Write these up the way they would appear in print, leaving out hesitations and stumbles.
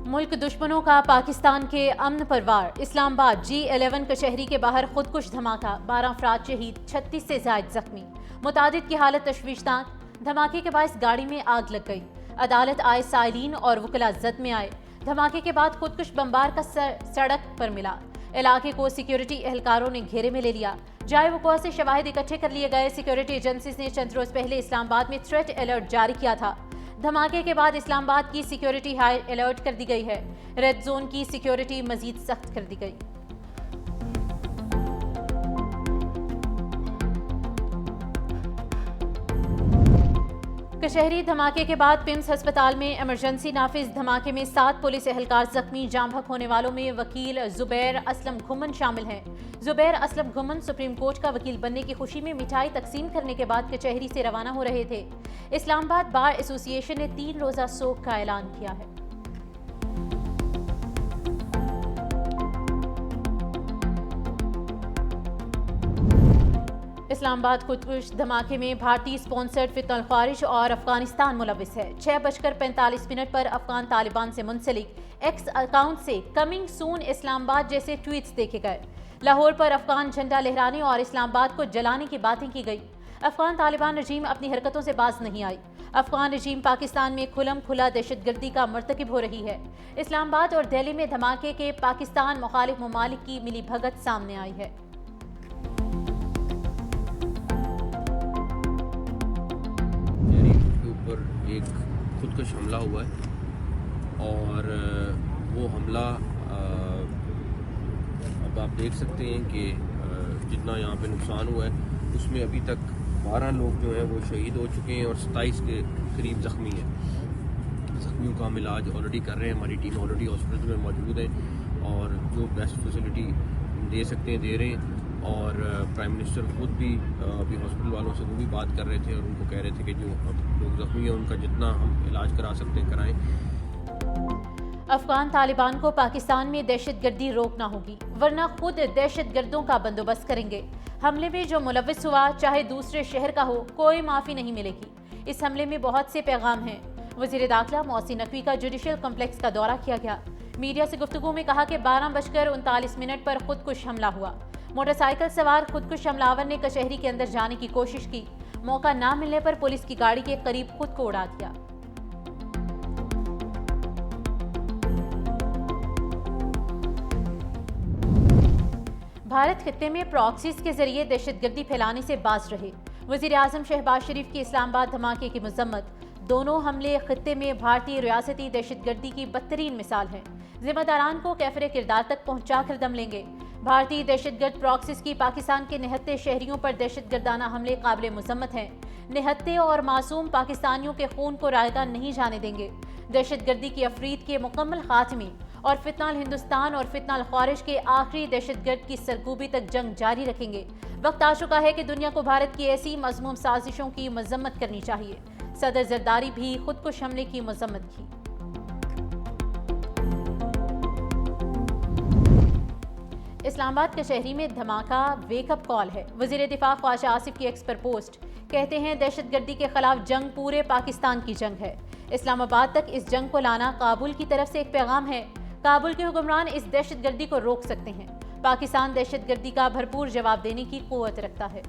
ملک دشمنوں کا پاکستان کے امن پر وار، اسلام آباد G11 کچہری کے باہر خودکش دھماکہ، 12 افراد شہید، 36 سے زائد زخمی، متعدد کی حالت تشویشناک، دھماکے کے باعث گاڑی میں آگ لگ گئی، عدالت آئے سائلین اور وکلاء زد میں آئے، دھماکے کے بعد خودکش بمبار کا سڑک پر ملا، علاقے کو سیکیورٹی اہلکاروں نے گھیرے میں لے لیا، جائے وقوع سے شواہد اکٹھے کر لیے گئے۔ سیکیورٹی ایجنسیز نے چند روز پہلے اسلام آباد میں تھریٹ الرٹ جاری کیا تھا۔ دھماکے کے بعد اسلام آباد کی سیکیورٹی ہائی الرٹ کر دی گئی ہے، ریڈ زون کی سیکیورٹی مزید سخت کر دی گئی۔ کچہری دھماکے کے بعد پیمز ہسپتال میں ایمرجنسی نافذ، دھماکے میں 7 پولیس اہلکار زخمی، جاں بحق ہونے والوں میں وکیل زبیر اسلم گھمن شامل ہیں۔ زبیر اسلم گھمن سپریم کورٹ کا وکیل بننے کی خوشی میں مٹھائی تقسیم کرنے کے بعد کچہری سے روانہ ہو رہے تھے۔ اسلام آباد بار ایسوسی ایشن نے 3 روزہ سوگ کا اعلان کیا ہے۔ اسلام آباد خودکش دھماکے میں بھارتی سپانسرڈ فتنہ الخوارج اور افغانستان ملوث ہے۔ 6:45 پر افغان طالبان سے منسلک ایکس اکاؤنٹ سے کمنگ سون اسلام آباد جیسے ٹویٹس دیکھے گئے۔ لاہور پر افغان جھنڈا لہرانے اور اسلام آباد کو جلانے کی باتیں کی گئی۔ افغان طالبان رجیم اپنی حرکتوں سے باز نہیں آئی۔ افغان رجیم پاکستان میں کھلم کھلا دہشت گردی کا مرتکب ہو رہی ہے۔ اسلام آباد اور دہلی میں دھماکے کے پاکستان مخالف ممالک کی ملی بھگت سامنے آئی ہے۔ ایک خودکش حملہ ہوا ہے اور وہ حملہ اب آپ دیکھ سکتے ہیں کہ جتنا یہاں پہ نقصان ہوا ہے اس میں ابھی تک 12 لوگ جو ہیں وہ شہید ہو چکے ہیں اور 27 کے قریب زخمی ہیں۔ زخمیوں کا ہم علاج آلریڈی کر رہے ہیں، ہماری ٹیم آلریڈی ہاسپٹل میں موجود ہے اور جو بیسٹ فیسلٹی دے سکتے ہیں دے رہے ہیں۔ اور پرائم منسٹر خود بھی ابھی ہاسپٹل والوں سے وہ بھی بات کر رہے تھے اور ان کو کہہ رہے تھے کہ جو اب لوگ زخمی ہیں ان کا جتنا ہم علاج کرا سکتے ہیں کرائیں۔ افغان طالبان کو پاکستان میں دہشت گردی روکنا ہوگی، ورنہ خود دہشت گردوں کا بندوبست کریں گے۔ حملے میں جو ملوث ہوا چاہے دوسرے شہر کا ہو، کوئی معافی نہیں ملے گی۔ اس حملے میں بہت سے پیغام ہیں۔ وزیر داخلہ محسن نقوی کا جوڈیشل کمپلیکس کا دورہ کیا گیا۔ میڈیا سے گفتگو میں کہا کہ 12:39 پر خودکش حملہ ہوا۔ موٹر سائیکل سوار خودکش حملہ آور نے کچہری کے اندر جانے کی کوشش کی، موقع نہ ملنے پر پولیس کی گاڑی کے قریب خود کو اڑا دیا۔ بھارت خطے میں پراکسیز کے ذریعے دہشت گردی پھیلانے سے باز رہے، وزیر اعظم شہباز شریف کی اسلام آباد دھماکے کی مذمت۔ دونوں حملے خطے میں بھارتی ریاستی دہشت گردی کی بدترین مثال ہیں، ذمہ داران کو کیفر کردار تک پہنچا کر دم لیں گے۔ بھارتی دہشت گرد پراکسیز کی پاکستان کے نہتے شہریوں پر دہشت گردانہ حملے قابل مذمت ہیں۔ نہتے اور معصوم پاکستانیوں کے خون کو رائیگاں نہیں جانے دیں گے۔ دہشت گردی کی افرید کے مکمل خاتمے اور فتنہ الہندوستان اور فتنہ الخوارج کے آخری دہشت گرد کی سرکوبی تک جنگ جاری رکھیں گے۔ وقت آ چکا ہے کہ دنیا کو بھارت کی ایسی مذموم سازشوں کی مذمت کرنی چاہیے۔ صدر زرداری بھی خودکش حملے کی مذمت کی۔ اسلام آباد کچہری میں دھماکہ ویک اپ کال ہے، وزیر دفاع خواجہ آصف کی ایکس پر پوسٹ۔ کہتے ہیں دہشت گردی کے خلاف جنگ پورے پاکستان کی جنگ ہے۔ اسلام آباد تک اس جنگ کو لانا کابل کی طرف سے ایک پیغام ہے۔ کابل کے حکمران اس دہشت گردی کو روک سکتے ہیں۔ پاکستان دہشت گردی کا بھرپور جواب دینے کی قوت رکھتا ہے۔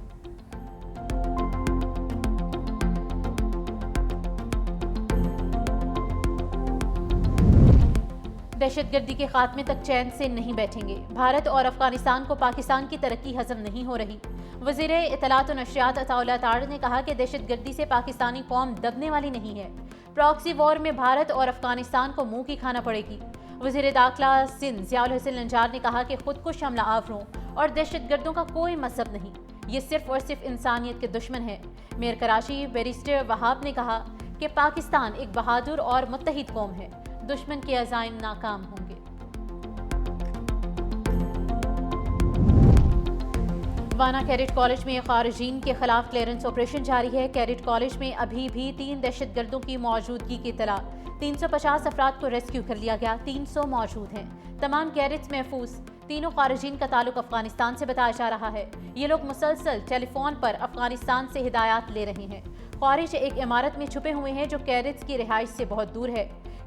دہشت گردی کے خاتمے تک چین سے نہیں بیٹھیں گے۔ بھارت اور افغانستان کو پاکستان کی ترقی ہضم نہیں ہو رہی۔ وزیر اطلاعات و نشریات عطا اللہ طاہر نے کہا کہ دہشت گردی سے پاکستانی قوم دبنے والی نہیں ہے۔ پراکسی وار میں بھارت اور افغانستان کو منہ کی کھانا پڑے گی۔ وزیر داخلہ سندھ ضیاء الحسن نجار نے کہا کہ خودکش حملہ آوروں اور دہشت گردوں کا کوئی مذہب نہیں، یہ صرف اور صرف انسانیت کے دشمن ہیں۔ میئر کراچی بیرسٹر وہاب نے کہا کہ پاکستان ایک بہادر اور متحد قوم ہے، دشمن کے عزائم ناکام ہوں گے۔ وانا کیڈٹ کالج میں خارجین کے خلاف کلیئرنس آپریشن جاری ہے۔ کیڈٹ کالج میں ابھی بھی 3 دہشت گردوں کی موجودگی کی اطلاع۔ 350 افراد کو ریسکیو کر لیا گیا، 300 موجود ہیں۔ تمام کیڈٹس محفوظ۔ تینوں خارجین کا تعلق افغانستان سے بتایا جا رہا ہے۔ یہ لوگ مسلسل ٹیلی فون پر افغانستان سے ہدایات لے رہے ہیں۔ خارج ایک عمارت میں چھپے ہوئے ہیں جو کیڈٹس کی رہائش سے بہت دور ہے۔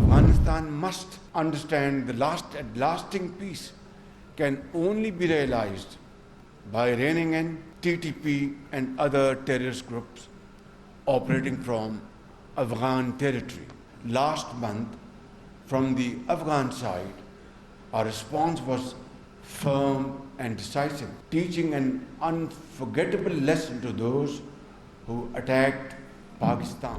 Afghanistan must understand the lasting peace can only be realized by reining in TTP and other terrorist groups operating from Afghan territory. Last month, from the Afghan side, our response was firm and decisive, teaching an unforgettable lesson to those who attacked Pakistan.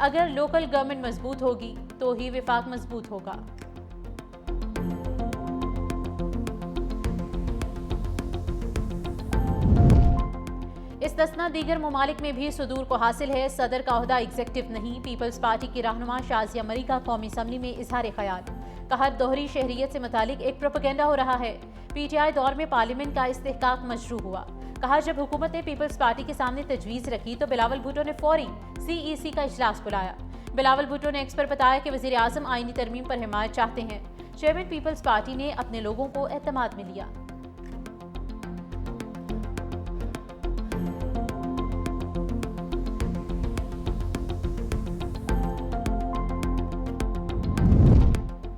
اگر local government مضبوط ہوگی تو ہی وفاق مضبوط ہوگا۔ استثنا دیگر ممالک میں بھی صدور کو حاصل ہے۔ صدر کا عہدہ ایگزیکٹو نہیں۔ پیپلز پارٹی کی رہنما شازیہ مری کا قومی اسمبلی میں اظہار خیال، کہا دوہری شہریت سے متعلق ایک پروپیگنڈا ہو رہا ہے۔ پی ٹی آئی دور میں پارلیمنٹ کا استحقاق مشروع ہوا، کہا جب حکومت نے پیپلز پارٹی کے سامنے تجویز رکھی تو بلاول بھٹو نے فوری CEC کا اجلاس بلایا۔ بلاول بھٹو نے ایکس پر بتایا کہ وزیر اعظم آئینی ترمیم پر حمایت چاہتے ہیں۔ چیئرمین پیپلز پارٹی نے اپنے لوگوں کو اعتماد میں لیا۔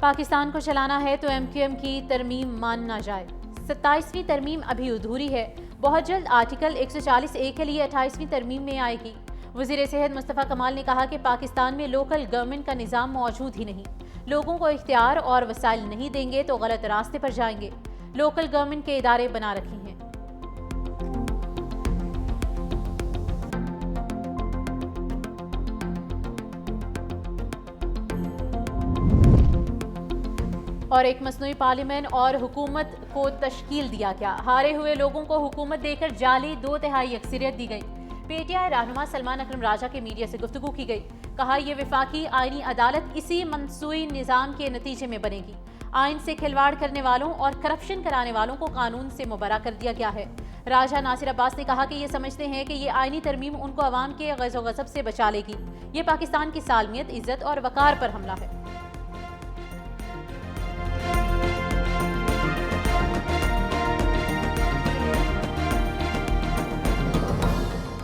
پاکستان کو چلانا ہے تو MQM کی ترمیم مان نہ جائے۔ 27ویں ترمیم ابھی ادھوری ہے، بہت جلد آرٹیکل 140A کے لیے 28ویں ترمیم میں آئے گی۔ وزیر صحت مصطفیٰ کمال نے کہا کہ پاکستان میں لوکل گورنمنٹ کا نظام موجود ہی نہیں، لوگوں کو اختیار اور وسائل نہیں دیں گے تو غلط راستے پر جائیں گے۔ لوکل گورنمنٹ کے ادارے بنا رکھے ہیں۔ اور ایک مصنوعی پارلیمنٹ اور حکومت کو تشکیل دیا گیا۔ ہارے ہوئے لوگوں کو حکومت دے کر جعلی 2/3 اکثریت دی گئی۔ PTI رہنما سلمان اکرم راجہ کے میڈیا سے گفتگو کی گئی، کہا یہ وفاقی آئینی عدالت اسی منصوعی نظام کے نتیجے میں بنے گی۔ آئین سے کھلواڑ کرنے والوں اور کرپشن کرانے والوں کو قانون سے مبرا کر دیا گیا ہے۔ راجہ ناصر عباس نے کہا کہ یہ سمجھتے ہیں کہ یہ آئینی ترمیم ان کو عوام کے غضب و غضب سے بچا لے گی۔ یہ پاکستان کی سالمیت، عزت اور وقار پر حملہ ہے۔